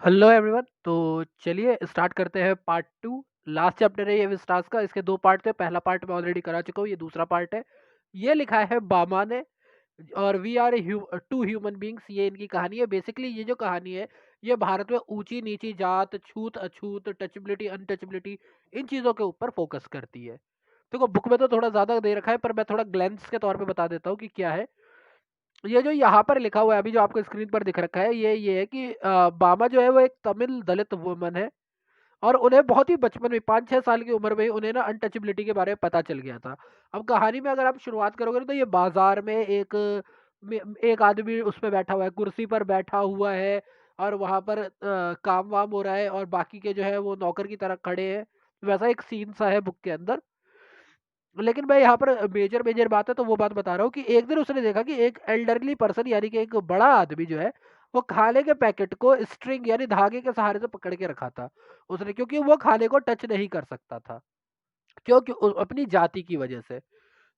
Hello everyone. तो चलिए start करते हैं पार्ट टू। लास्ट चैप्टर है ये विस्टास का। इसके दो पार्ट थे। पहला पार्ट मैं ऑलरेडी करा चुका हूँ, ये दूसरा पार्ट है। ये लिखा है बामा ने। और we are two human beings, ये इनकी कहानी है। बेसिकली ये जो कहानी है ये भारत में ऊंची नीची जात, छूत अछूत, टचबिलिटी अनटचबिलिटी, इन चीज़ों के ऊपर फोकस करती है। देखो बुक में तो थोड़ा ज़्यादा दे रखा है, पर मैं थोड़ा ग्लैंस के तौर पे बता देता हूँ कि क्या है। ये जो यहाँ पर लिखा हुआ है अभी जो आपको स्क्रीन पर दिख रखा है, ये है कि बामा जो है वो एक तमिल दलित वुमन है। और उन्हें बहुत ही बचपन में 5-6 साल की उम्र में ही उन्हें ना अनटचेबिलिटी के बारे में पता चल गया था। अब कहानी में अगर आप शुरुआत करोगे ना, तो ये बाजार में एक आदमी उस पर बैठा हुआ है, कुर्सी पर बैठा हुआ है। और वहां पर काम वाम हो रहा है और बाकी के जो है वो नौकर की तरह खड़े हैं। वैसा एक सीन सा है बुक के अंदर। लेकिन मैं यहाँ पर मेजर मेजर बात है तो वो बात बता रहा हूँ कि एक दिन उसने देखा कि एक एल्डरली पर्सन यानी कि एक बड़ा आदमी जो है वो खाने के पैकेट को स्ट्रिंग यानी धागे के सहारे से पकड़ के रखा था उसने, क्योंकि वो खाने को टच नहीं कर सकता था, क्योंकि अपनी जाति की वजह से।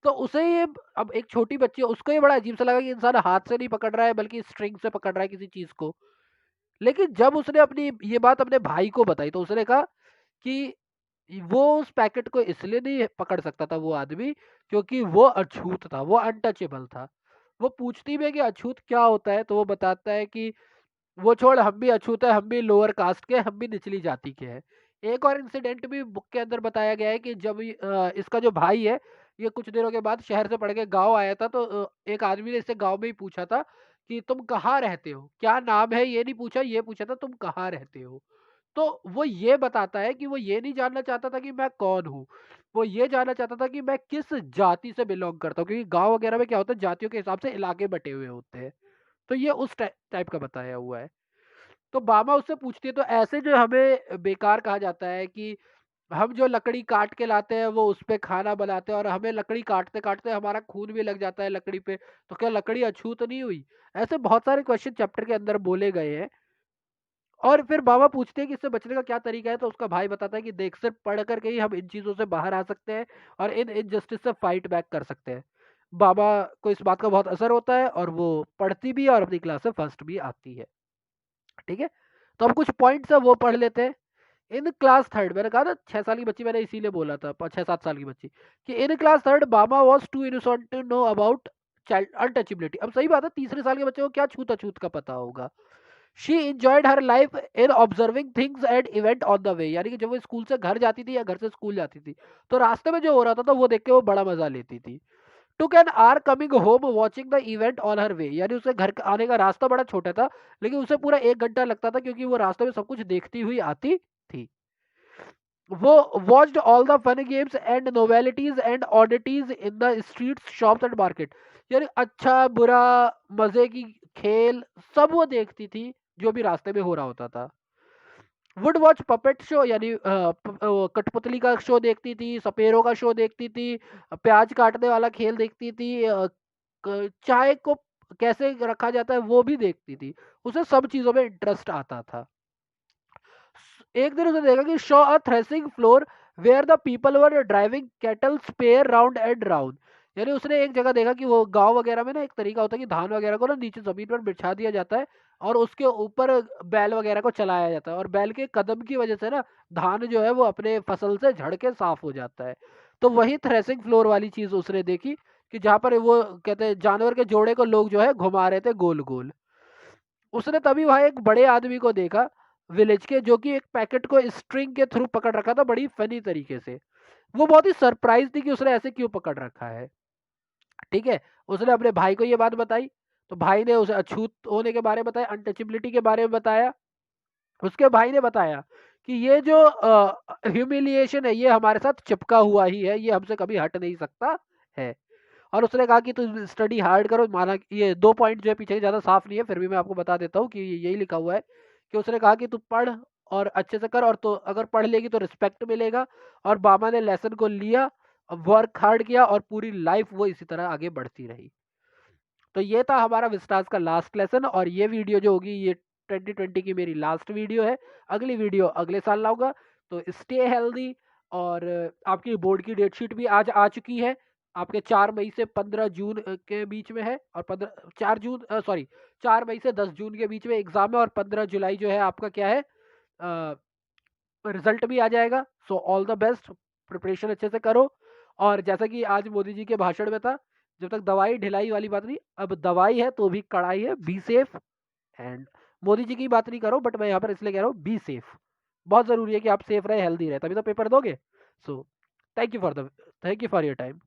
तो उसे ये, अब एक छोटी बच्ची है, उसको ये बड़ा अजीब सा लगा कि इंसान हाथ से नहीं पकड़ रहा है बल्कि स्ट्रिंग से पकड़ रहा है किसी चीज को। लेकिन जब उसने अपनी ये बात अपने भाई को बताई तो उसने कहा कि वो उस पैकेट को इसलिए नहीं पकड़ सकता था वो आदमी, क्योंकि वो अछूत था, वो अनटचेबल था। वो पूछती भी है कि अछूत क्या होता है, तो वो बताता है कि वो छोड़, हम भी अछूत है, हम भी लोअर कास्ट के, हम भी निचली जाति के हैं। एक और इंसिडेंट भी बुक के अंदर बताया गया है कि जब इसका जो भाई है ये कुछ दिनों के बाद शहर से पढ़ के गांव आया था, तो एक आदमी ने इससे गांव में ही पूछा था कि तुम कहाँ रहते हो, क्या नाम है, ये नहीं पूछा, ये पूछा था तुम कहाँ रहते हो। तो वो ये बताता है कि वो ये नहीं जानना चाहता था कि मैं कौन हूँ, वो ये जानना चाहता था कि मैं किस जाति से बिलोंग करता हूँ, क्योंकि गांव वगैरह में क्या होता है जातियों के हिसाब से इलाके बटे हुए होते हैं। तो ये उस टाइप का बताया हुआ है। तो बामा उससे पूछती है, तो ऐसे जो हमें बेकार कहा जाता है कि हम जो लकड़ी काट के लाते हैं वो उस पे खाना बनाते हैं, और हमें लकड़ी काटते काटते हमारा खून भी लग जाता है लकड़ी पे, तो क्या लकड़ी अछूत नहीं हुई? ऐसे बहुत सारे क्वेश्चन चैप्टर के अंदर बोले गए हैं। और फिर बाबा पूछते हैं कि इससे बचने का क्या तरीका है, तो उसका भाई बताता है कि देख, सिर्फ पढ़ करके ही हम इन चीज़ों से बाहर आ सकते हैं और इन इनजस्टिस से फाइट बैक कर सकते हैं। बाबा को इस बात का बहुत असर होता है और वो पढ़ती भी है और अपनी क्लास में फर्स्ट भी आती है। ठीक है, तो अब कुछ पॉइंट्स है वो पढ़ लेते हैं। इन क्लास थर्ड, मैंने कहा ना 6 साल की बच्ची, मैंने इसीलिए बोला था 6-7 साल की बच्ची, कि in class third Baba was too innocent to know about child untouchability. अब सही बात है, तीसरे साल के बच्चे को क्या छूत अछूत का पता होगा। She enjoyed her life in observing things and event on the way, यानी कि जब वो स्कूल से घर जाती थी या घर से स्कूल जाती थी तो रास्ते में जो हो रहा था तो वो देख के वो बड़ा मजा लेती थी। Took an are coming home watching the event on her way, यानी उसे घर आने का रास्ता बड़ा छोटा था लेकिन उसे पूरा 1 घंटा लगता था, क्योंकि वो रास्ते में सब कुछ देखती हुई आती थी। वो watched all the fun games and novelties and oddities in the streets shops and market, यानी अच्छा बुरा मजे की खेल सब वो देखती थी जो भी रास्ते में हो रहा होता था। वुड वॉच पपेट शो, यानी कठपुतली का शो देखती थी, सपेरों का शो देखती थी, प्याज काटने वाला खेल देखती थी, चाय को कैसे रखा जाता है वो भी देखती थी। उसे सब चीजों में इंटरेस्ट आता था। एक दिन उसने देखा कि saw a threshing floor where the people were driving cattle spare round and round, यानी उसने एक जगह देखा कि वो गांव वगैरह में ना एक तरीका होता है कि धान वगैरह को ना नीचे जमीन पर बिछा दिया जाता है और उसके ऊपर बैल वगैरह को चलाया जाता है, और बैल के कदम की वजह से ना धान जो है वो अपने फसल से झड़ के साफ हो जाता है। तो वही थ्रेसिंग फ्लोर वाली चीज उसने देखी कि जहां पर वो कहते हैं जानवर के जोड़े को लोग जो है घुमा रहे थे गोल गोल। उसने तभी वहां एक बड़े आदमी को देखा विलेज के, जो कि एक पैकेट को स्ट्रिंग के थ्रू पकड़ रखा था बड़ी फनी तरीके से। वो बहुत ही सरप्राइज थी कि उसने ऐसे क्यों पकड़ रखा है। ठीक है, उसने अपने भाई को ये बात बताई, तो भाई ने उसे अछूत होने के बारे में बताया, अनटचेबिलिटी के बारे में बताया। उसके भाई ने बताया कि ये जो ह्यूमिलिएशन है ये हमारे साथ चिपका हुआ ही है, ये हमसे कभी हट नहीं सकता है। और उसने कहा कि तुम स्टडी हार्ड करो, माना ये 2 पॉइंट जो है पीछे ज़्यादा साफ नहीं है फिर भी मैं आपको बता देता हूँ कि यही लिखा हुआ है कि उसने कहा कि तू पढ़ और अच्छे से कर, और तो अगर पढ़ लेगी तो रिस्पेक्ट मिलेगा। और बाबा ने लेसन को लिया, वर्क हार्ड किया और पूरी लाइफ वो इसी तरह आगे बढ़ती रही। तो ये था हमारा विस्टास का लास्ट लेसन, और ये वीडियो जो होगी ये 2020 की मेरी लास्ट वीडियो है। अगली वीडियो अगले साल लाऊंगा। तो स्टे हेल्दी। और आपकी बोर्ड की डेट शीट भी आज आ चुकी है, आपके 4 मई से 15 जून के बीच में है, और 15 4 जून सॉरी 4 मई से 10 जून के बीच में एग्जाम है, और 15 जुलाई जो है आपका क्या है, रिजल्ट भी आ जाएगा। So all the best, preparation अच्छे से करो। और जैसा कि आज मोदी जी के भाषण में था, जब तक दवाई ढिलाई वाली बात नहीं, अब दवाई है तो भी कड़ाई है, be safe. And Modi ji की बात नहीं करो, बट मैं यहाँ पर इसलिए कह रहा हूँ बी सेफ। बहुत जरूरी है कि आप सेफ रहे, हेल्दी रहे, तभी तो पेपर दोगे। So thank you for your time.